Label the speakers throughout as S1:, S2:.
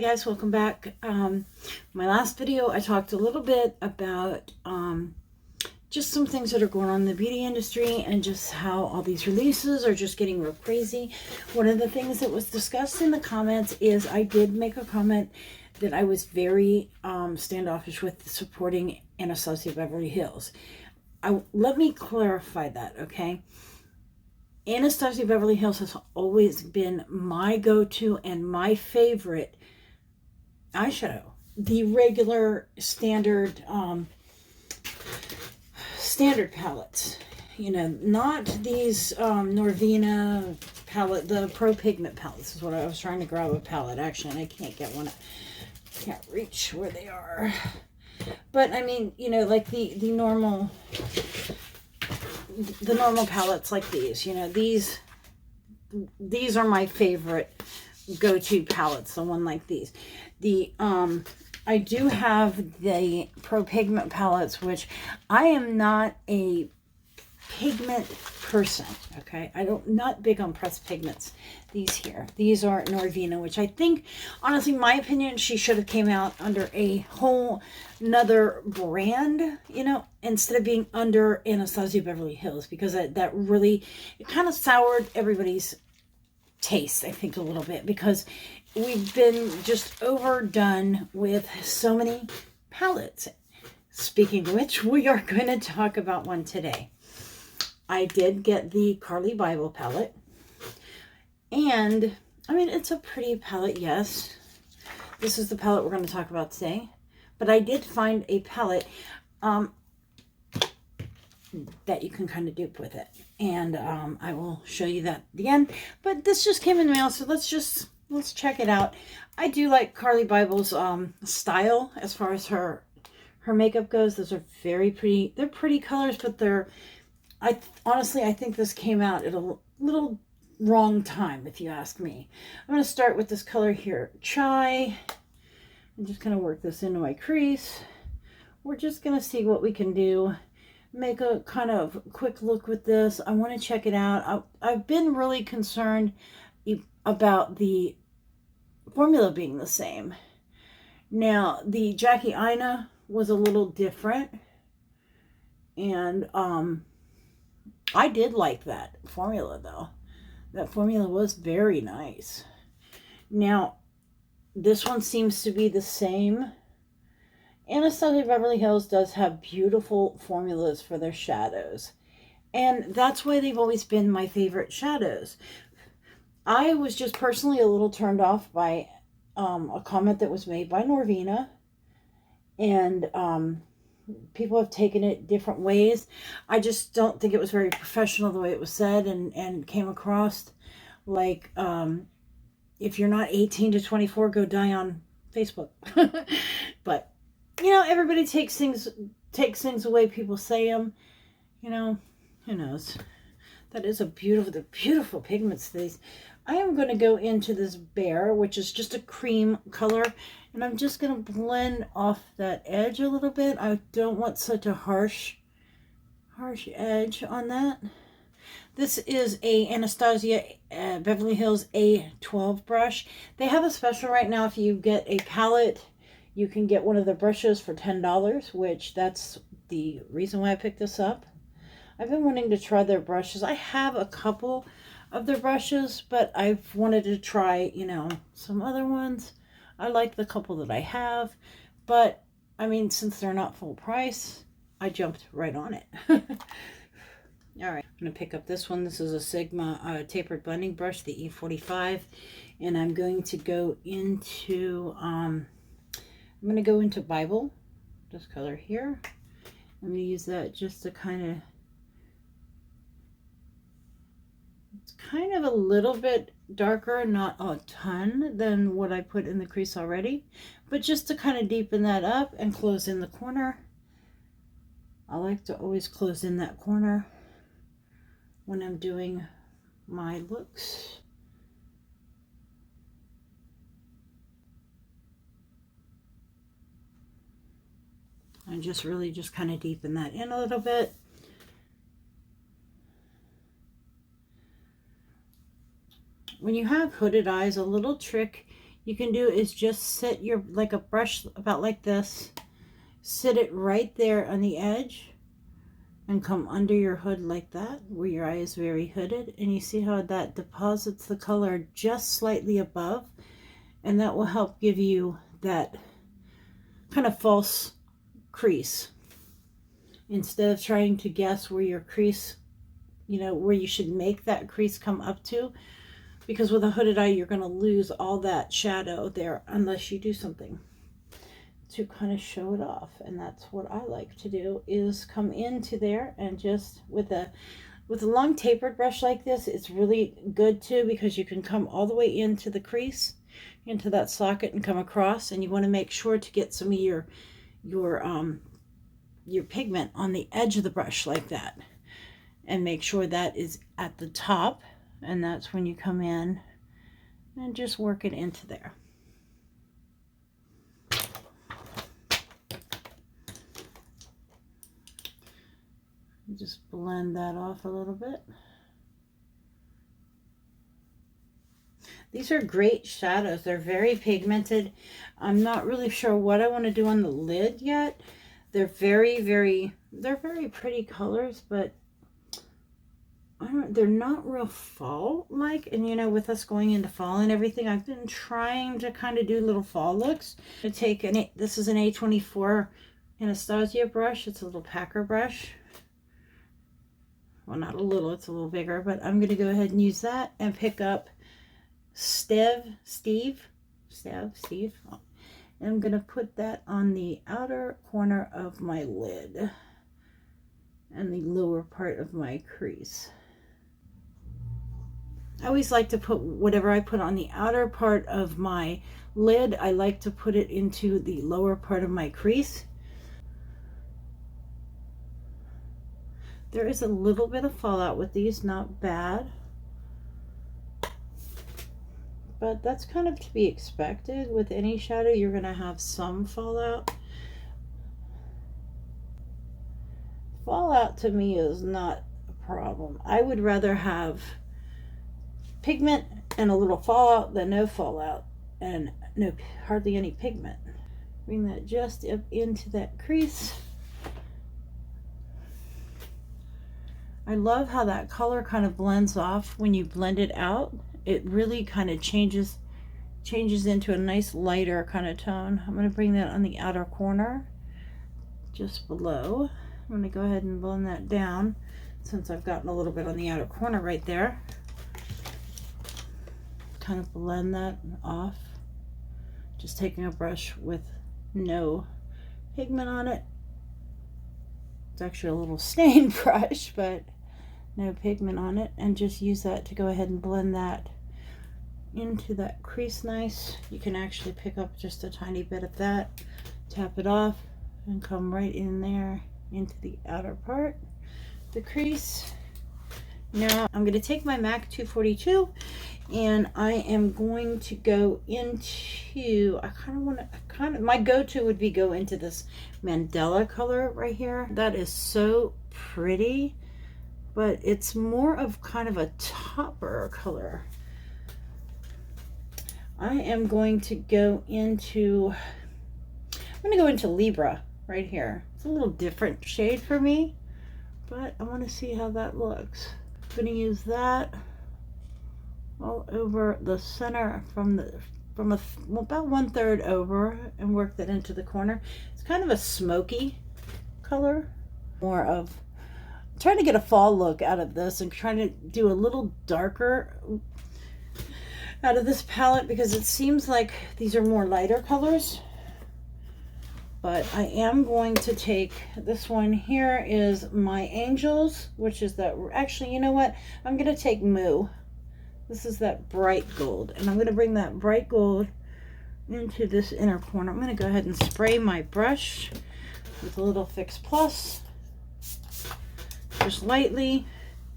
S1: guys, welcome back. My last video I talked a little bit about just some things that are going on in the beauty industry and just how all these releases are just getting real crazy. One of the things that was discussed in the comments is I did make a comment that I was very standoffish with supporting Anastasia Beverly Hills. Let me clarify that, okay? Anastasia Beverly Hills has always been my go-to and my favorite eyeshadow. The regular standard palettes. You know, not these Norvina palette, the Pro Pigment palettes is what I was trying to grab a palette. Actually, and I can't get one. Can't reach where they are. But I mean, you know, like the normal palettes like these, you know, these are my favorite go-to palettes, the one like these. I do have the Pro Pigment palettes, which I am not a pigment person, okay? Not big on pressed pigments. These are Norvina, which I think, honestly, my opinion, she should have came out under a whole another brand, you know, instead of being under Anastasia Beverly Hills, because that really, it kind of soured everybody's taste, I think, a little bit, because we've been just overdone with so many palettes. Speaking of which, we are going to talk about one today. I did get the Carli Bybel palette, and I mean, it's a pretty palette, yes. This is the palette we're going to talk about today, but I did find a palette that you can kind of dupe with it, and I will show you that at the end. But this just came in the mail, so let's check it out. I do like Carli Bybel's style as far as her makeup goes. Those are very pretty. They're pretty colors, but honestly, I think this came out at a little wrong time, if you ask me. I'm going to start with this color here, Chai. I'm just going to work this into my crease. We're just going to see what we can do. Make a kind of quick look with this. I want to check it out. I've been really concerned about the formula being the same. Now, the Jackie Aina was a little different, and I did like that formula, though. That formula was very nice. Now, this one seems to be the same. Anastasia Beverly Hills does have beautiful formulas for their shadows, and that's why they've always been my favorite shadows. I was just personally a little turned off by a comment that was made by Norvina, and people have taken it different ways. I just don't think it was very professional the way it was said, and came across like, if you're not 18 to 24, go die on Facebook. But, you know, everybody takes things the way people say them. You know, who knows? That is the beautiful pigments. These. I am going to go into this Bear, which is just a cream color, and I'm just going to blend off that edge a little bit. I don't want such a harsh edge on that. This is a Anastasia Beverly Hills A12 brush. They have a special right now. If you get a palette, you can get one of their brushes for $10, which that's the reason why I picked this up. I've been wanting to try their brushes. I have a couple of their brushes, but I've wanted to try, you know, some other ones. I like the couple that I have, but I mean, since they're not full price, I jumped right on it. All right, I'm going to pick up this one. This is a Sigma tapered blending brush, the E45, and I'm going to go into, Bybel, this color here. I'm going to use that just to kind of a little bit darker, not a ton than what I put in the crease already, but just to kind of deepen that up and close in the corner. I like to always close in that corner when I'm doing my looks. And just really just kind of deepen that in a little bit. When you have hooded eyes, a little trick you can do is just sit your, like a brush about like this, sit it right there on the edge and come under your hood like that, where your eye is very hooded, and you see how that deposits the color just slightly above, and that will help give you that kind of false crease. Instead of trying to guess where your crease, you know, where you should make that crease come up to, because with a hooded eye, you're going to lose all that shadow there unless you do something to kind of show it off. And that's what I like to do, is come into there and just with a long tapered brush like this, it's really good too, because you can come all the way into the crease, into that socket, and come across, and you want to make sure to get some of your pigment on the edge of the brush like that, and make sure that is at the top, and that's when you come in and just work it into there. Just blend that off a little bit. These are great shadows. They're very pigmented. I'm not really sure what I want to do on the lid yet. They're very pretty colors, but they're not real fall-like. And you know, with us going into fall and everything, I've been trying to kind of do little fall looks. I'm gonna take this is an A24 Anastasia brush. It's a little packer brush. Well, not a little, it's a little bigger, but I'm going to go ahead and use that and pick up Steve. And I'm going to put that on the outer corner of my lid and the lower part of my crease. I always like to put whatever I put on the outer part of my lid, I like to put it into the lower part of my crease. There is a little bit of fallout with these, not bad, but that's kind of to be expected. With any shadow, you're going to have some fallout. Fallout to me is not a problem. I would rather have pigment and a little fallout than no fallout and hardly any pigment. Bring that just up into that crease. I love how that color kind of blends off when you blend it out. It really kind of changes into a nice lighter kind of tone. I'm going to bring that on the outer corner, just below. I'm going to go ahead and blend that down, since I've gotten a little bit on the outer corner right there. Kind of blend that off. Just taking a brush with no pigment on it. It's actually a little stained brush, but no pigment on it, and just use that to go ahead and blend that into that crease nice. You can actually pick up just a tiny bit of that, tap it off, and come right in there into the outer part, the crease. Now I'm going to take my MAC 242 and I am going to go into, my go-to would be go into this Mandela color right here. That is so pretty, but it's more of kind of a topper color. I am going to go into, Libra right here. It's a little different shade for me, but I want to see how that looks. I'm going to use that all over the center from about 1/3 over, and work that into the corner. It's kind of a smoky color, more of, I'm trying to get a fall look out of this and trying to do a little darker out of this palette, because it seems like these are more lighter colors. But I am going to take this one here, is My Angels, which is that, actually, you know what, I'm going to take Moo. This is that bright gold, and I'm going to bring that bright gold into this inner corner. I'm going to go ahead and spray my brush with a little Fix Plus, just lightly,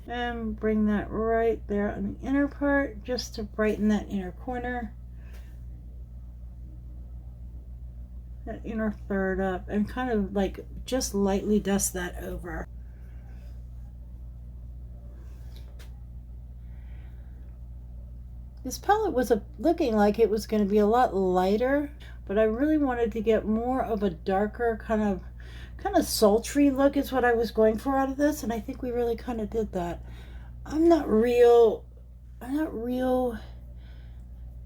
S1: and bring that right there on the inner part, just to brighten that inner corner, that inner third up, and kind of like just lightly dust that over. This palette was looking like it was going to be a lot lighter, but I really wanted to get more of a darker kind of sultry look is what I was going for out of this, and I think we really kind of did that. I'm not real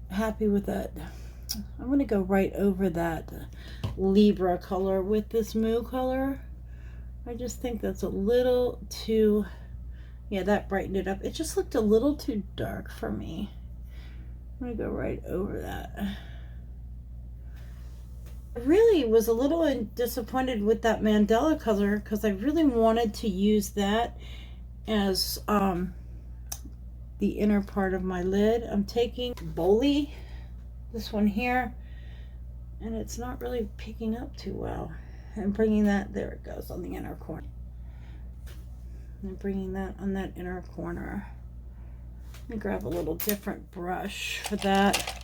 S1: happy with that. I'm going to go right over that Libra color with this Moo color. I just think that's a little too, yeah, that brightened it up. It just looked a little too dark for me. I'm going to go right over that. I really was a little disappointed with that Mandela color because I really wanted to use that as the inner part of my lid. I'm taking Bybel, this one here, and it's not really picking up too well. I'm bringing that, there it goes, on the inner corner. I'm bringing that on that inner corner. Let me grab a little different brush for that.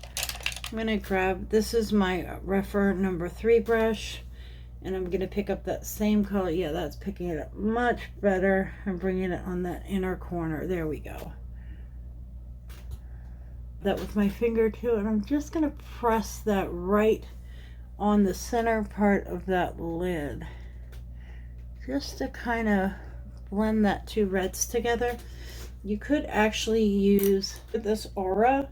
S1: I'm going to grab, this is my Refer number 3 brush, and I'm going to pick up that same color. Yeah, that's picking it up much better. I'm bringing it on that inner corner. There we go. That with my finger too, and I'm just going to press that right on the center part of that lid, just to kind of blend that two reds together. You could actually use this Aura.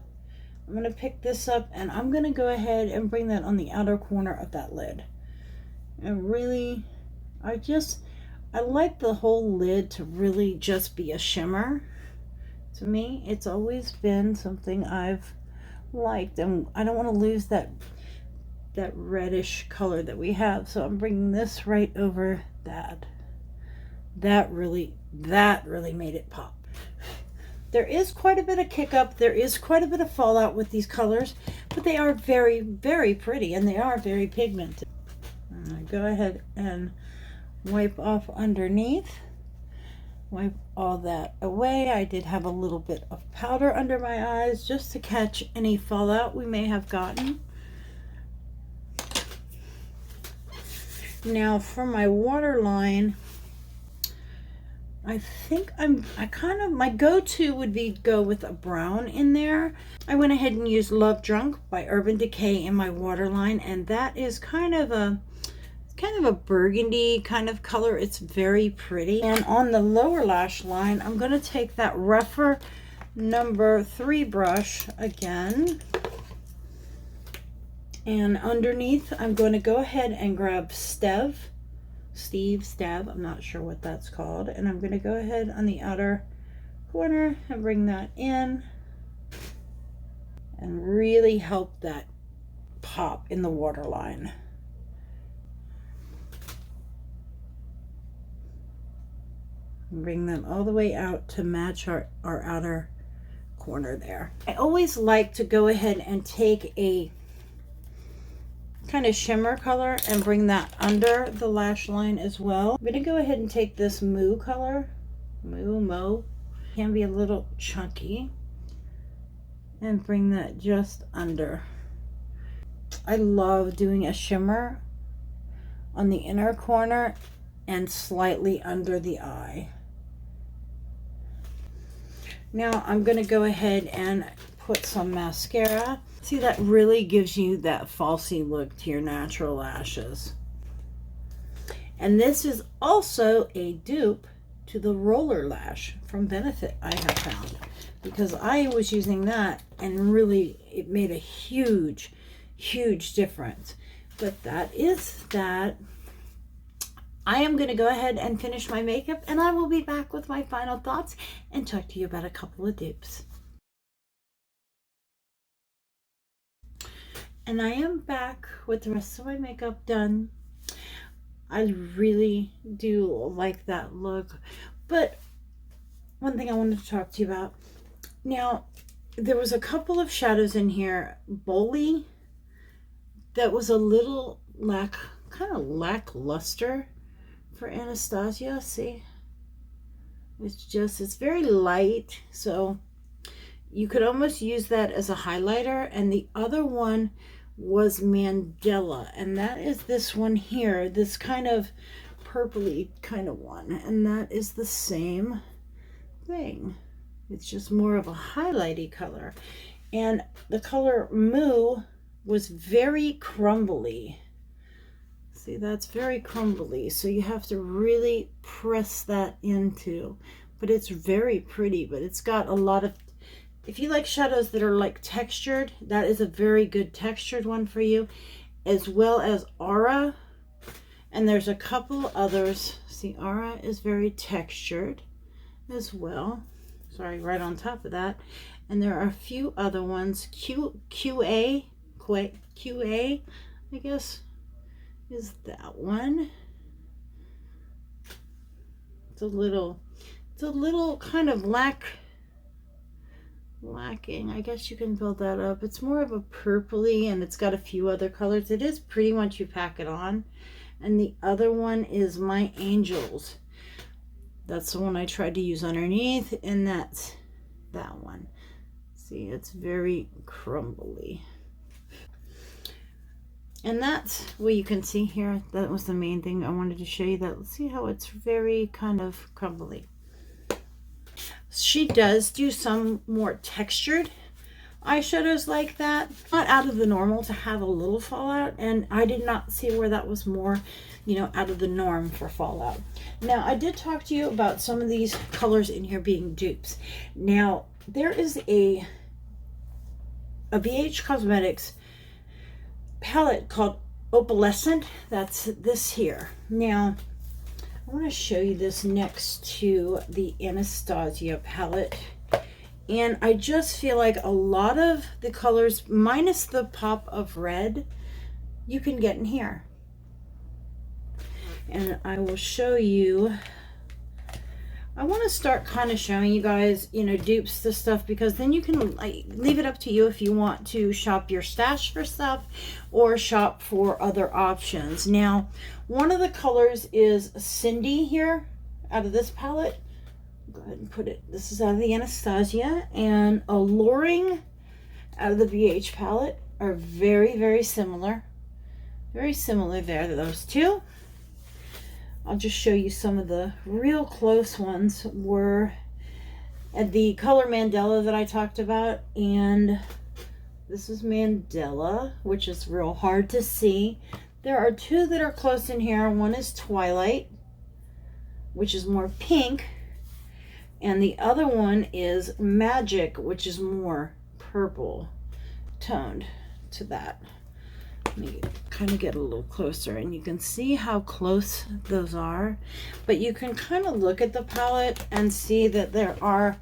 S1: I'm going to pick this up and I'm going to go ahead and bring that on the outer corner of that lid. And really, I like the whole lid to really just be a shimmer. To me, it's always been something I've liked, and I don't want to lose that reddish color that we have. So I'm bringing this right over that. That really made it pop. There is quite a bit of kick up. There is quite a bit of fallout with these colors, but they are very, very pretty, and they are very pigmented. I go ahead and wipe off underneath. Wipe all that away. I did have a little bit of powder under my eyes just to catch any fallout we may have gotten. Now for my waterline, I think my go-to would be go with a brown in there. I went ahead and used Love Drunk by Urban Decay in my waterline, and that is kind of a burgundy kind of color. It's very pretty. And on the lower lash line, I'm going to take that Refer number 3 brush again. And underneath, I'm going to go ahead and grab Steve, I'm not sure what that's called. And I'm going to go ahead on the outer corner and bring that in and really help that pop in the waterline. Bring them all the way out to match our outer corner there. I always like to go ahead and take a kind of shimmer color and bring that under the lash line as well. I'm going to go ahead and take this Moo color. Moo can be a little chunky, and bring that just under. I love doing a shimmer on the inner corner and slightly under the eye. Now I'm going to go ahead and put some mascara. See, that really gives you that falsy look to your natural lashes. And this is also a dupe to the roller lash from Benefit, I have found, because I was using that and really it made a huge difference. But that is that. I am going to go ahead and finish my makeup, and I will be back with my final thoughts and talk to you about a couple of dupes. And I am back with the rest of my makeup done. I really do like that look. But one thing I wanted to talk to you about. Now, there was a couple of shadows in here. Bybel, that was a little kind of lackluster for Anastasia. See? It's very light. So you could almost use that as a highlighter. And the other one was Mandela, and that is this one here, this kind of purpley kind of one, and that is the same thing. It's just more of a highlighty color. And the color Moo was very crumbly. See, that's very crumbly, so you have to really press that into. But it's very pretty, but it's got a lot of, if you like shadows that are like textured, that is a very good textured one for you, as well as Aura. And there's a couple others. See, Aura is very textured as well. Sorry, right on top of that. And there are a few other ones. QA, I guess, is that one. It's a little kind of lacking. I guess you can build that up. It's more of a purpley, and it's got a few other colors. It is pretty once you pack it on. And the other one is My Angels. That's the one I tried to use underneath, and that's that one. See, it's very crumbly. And that's what you can see here. That was the main thing I wanted to show you. That, let's see how it's very kind of crumbly. She does do some more textured eyeshadows like that. Not out of the normal to have a little fallout, and I did not see where that was more, you know, out of the norm for fallout. Now, I did talk to you about some of these colors in here being dupes. Now, there is a BH Cosmetics palette called Opalescent. That's this here. Now, I want to show you this next to the Anastasia palette. And I just feel like a lot of the colors, minus the pop of red, you can get in here. And I will show you. I want to start kind of showing you guys, you know, dupes to stuff, because then you can like leave it up to you if you want to shop your stash for stuff or shop for other options. Now, one of the colors is Cindy here out of this palette. Go ahead and put it. This is out of the Anastasia, and Alluring out of the BH palette are very, very similar. Very similar there, those two. I'll just show you some of the real close ones were at the color Mandela that I talked about, and this is Mandela, which is real hard to see. There are two that are close in here. One is Twilight, which is more pink, and the other one is Magic, which is more purple toned to that. Let me kind of get a little closer, and you can see how close those are. But you can kind of look at the palette and see that there are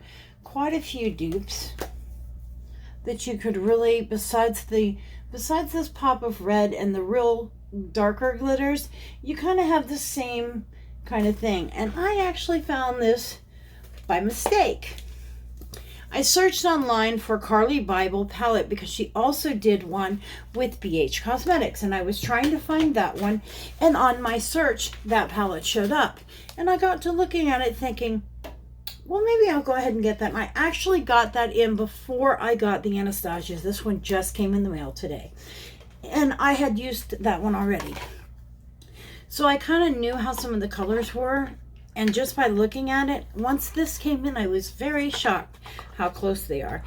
S1: quite a few dupes that you could really, besides this pop of red and the real darker glitters, you kind of have the same kind of thing. And I actually found this by mistake. I searched online for Carli Bybel palette because she also did one with BH Cosmetics, and I was trying to find that one, and on my search that palette showed up, and I got to looking at it thinking, well, maybe I'll go ahead and get that. And I actually got that in before I got the Anastasia's. This one just came in the mail today, and I had used that one already, so I kind of knew how some of the colors were. And just by looking at it, once this came in, I was very shocked how close they are.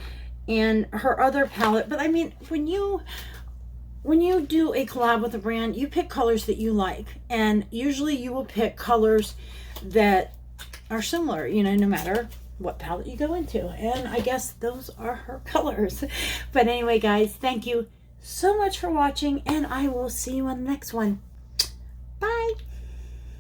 S1: And her other palette, but I mean, when you do a collab with a brand, you pick colors that you like. And usually you will pick colors that are similar, you know, no matter what palette you go into. And I guess those are her colors. But anyway, guys, thank you so much for watching, and I will see you on the next one. Bye.